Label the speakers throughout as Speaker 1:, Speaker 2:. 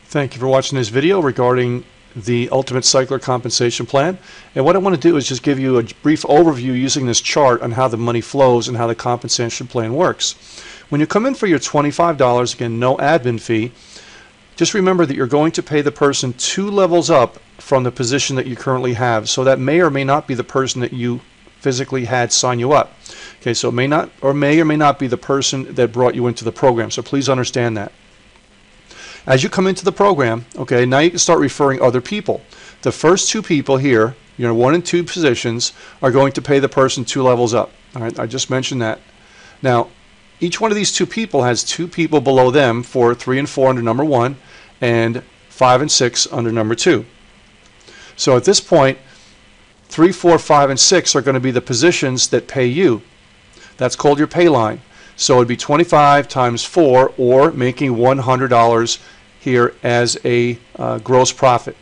Speaker 1: Thank you for watching this video regarding the Ultimate Cycler Compensation Plan. And what I want to do is just give you a brief overview using this chart on how the money flows and how the compensation plan works. When you come in for your $25, again, no admin fee, just remember that you're going to pay the person 2 levels up from the position that you currently have. So that may or may not be the person that you physically had sign you up. Okay, so it may or may not be the person that brought you into the program. So please understand that. As you come into the program, okay, now you can start referring other people. The first 2 people here, 1 and 2 positions, are going to pay the person 2 levels up. All right, I just mentioned that. Now, each one of these 2 people has 2 people below them for 3 and 4 under number 1 and 5 and 6 under number 2. So at this point, 3, 4, 5, and 6 are going to be the positions that pay you. That's called your pay line. So it would be 25 times 4, or making $100 here as a gross profit.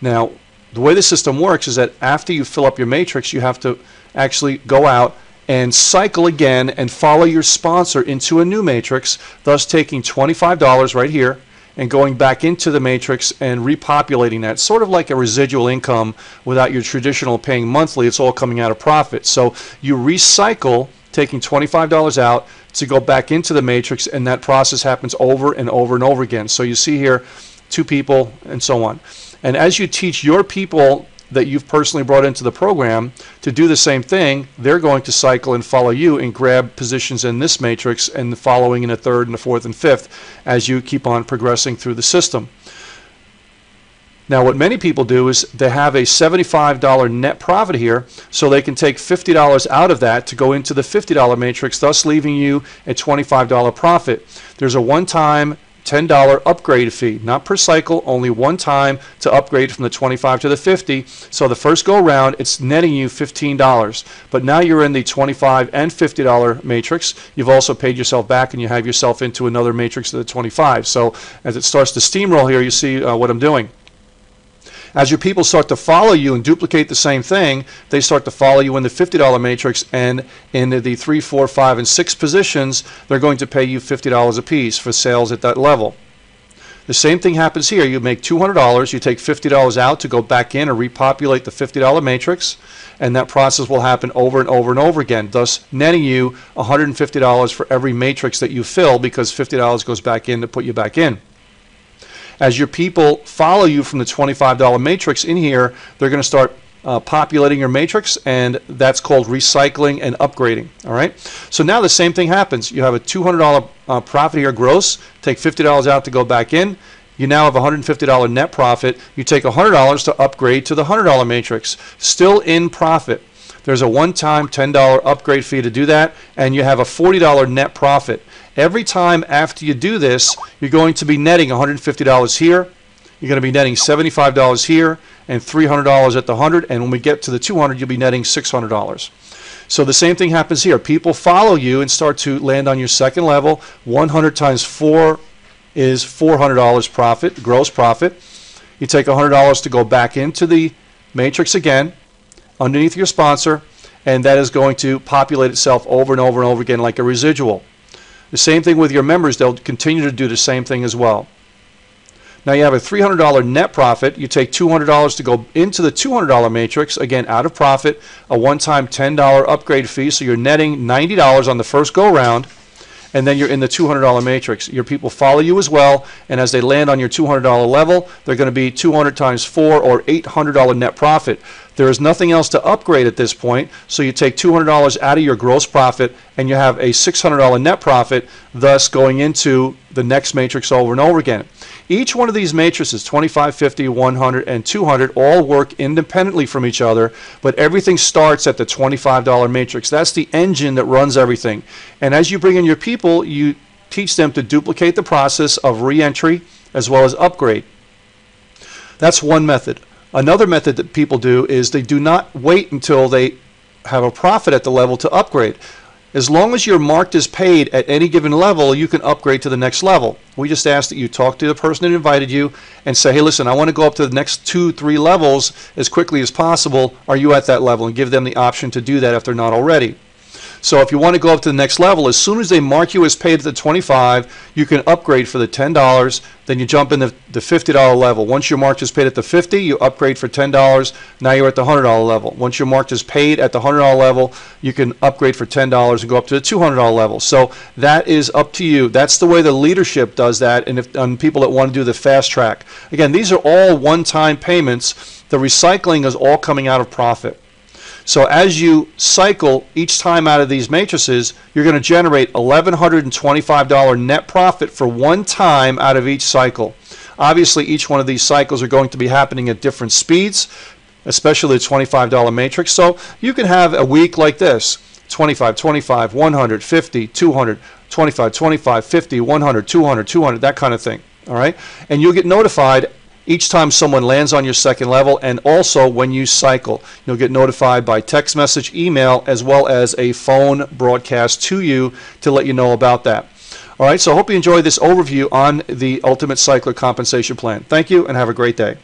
Speaker 1: Now, the way the system works is that after you fill up your matrix, you have to actually go out and cycle again and follow your sponsor into a new matrix, thus taking $25 right here and going back into the matrix and repopulating that, sort of like a residual income without your traditional paying monthly. It's all coming out of profit. So you recycle, taking $25 out to go back into the matrix, and that process happens over and over and over again. So you see here 2 people and so on. And as you teach your people that you've personally brought into the program to do the same thing, they're going to cycle and follow you and grab positions in this matrix and the following in a 3rd and a 4th and 5th as you keep on progressing through the system. Now, what many people do is they have a $75 net profit here, so they can take $50 out of that to go into the $50 matrix, thus leaving you a $25 profit. There's a one-time $10 upgrade fee, not per cycle, only one time to upgrade from the 25 to the 50. So the first go around, it's netting you $15. But now you're in the $25 and $50 matrix. You've also paid yourself back, and you have yourself into another matrix of the 25. So as it starts to steamroll here, you see what I'm doing. As your people start to follow you and duplicate the same thing, they start to follow you in the $50 matrix, and in the 3, 4, 5, and 6 positions, they're going to pay you $50 a piece for sales at that level. The same thing happens here. You make $200, you take $50 out to go back in and repopulate the $50 matrix, and that process will happen over and over and over again, thus netting you $150 for every matrix that you fill, because $50 goes back in to put you back in. As your people follow you from the $25 matrix in here, they're going to start populating your matrix, and that's called recycling and upgrading. All right. So now the same thing happens. You have a $200 profit here gross. Take $50 out to go back in. You now have $150 net profit. You take $100 to upgrade to the $100 matrix. Still in profit. There's a one-time $10 upgrade fee to do that, and you have a $40 net profit. Every time after you do this, you're going to be netting $150 here, you're going to be netting $75 here, and $300 at the 100, and when we get to the 200, you'll be netting $600. So the same thing happens here. People follow you and start to land on your second level. 100 times 4 is $400 profit, gross profit. You take $100 to go back into the matrix again, underneath your sponsor, and that is going to populate itself over and over and over again like a residual. The same thing with your members. They'll continue to do the same thing as well. Now you have a $300 net profit. You take $200 to go into the $200 matrix, again out of profit, a one-time $10 upgrade fee, so you're netting $90 on the first go-round, and then you're in the $200 matrix. Your people follow you as well, and as they land on your $200 level, they're going to be 200 times 4, or $800 net profit. There is nothing else to upgrade at this point, so you take $200 out of your gross profit, and you have a $600 net profit, thus going into the next matrix over and over again. Each one of these matrices, 25, 50, 100, and 200, all work independently from each other, but everything starts at the $25 matrix. That's the engine that runs everything. And as you bring in your people, you teach them to duplicate the process of re-entry as well as upgrade. That's one method. Another method that people do is they do not wait until they have a profit at the level to upgrade. As long as you're marked as paid at any given level, you can upgrade to the next level. We just ask that you talk to the person that invited you and say, hey, listen, I want to go up to the next 2, 3 levels as quickly as possible. Are you at that level? And give them the option to do that if they're not already. So if you want to go up to the next level, as soon as they mark you as paid at the 25, you can upgrade for the $10. Then you jump in the $50 level. Once you're marked as paid at the 50, you upgrade for $10. Now you're at the $100 level. Once you're marked as paid at the $100 level, you can upgrade for $10 and go up to the $200 level. So that is up to you. That's the way the leadership does that, and on people that want to do the fast track. Again, these are all one-time payments. The recycling is all coming out of profit. So as you cycle each time out of these matrices, you're going to generate $1,125 net profit for one time out of each cycle. Obviously, each one of these cycles are going to be happening at different speeds, especially the $25 matrix. So you can have a week like this: 25, 25, 100, 50, 200, 25, 25, 50, 100, 200, 200, that kind of thing. All right? And you'll get notified each time someone lands on your second level, and also when you cycle. You'll get notified by text message, email, as well as a phone broadcast to you to let you know about that. All right, so I hope you enjoyed this overview on the Ultimate Cycler Compensation Plan. Thank you, and have a great day.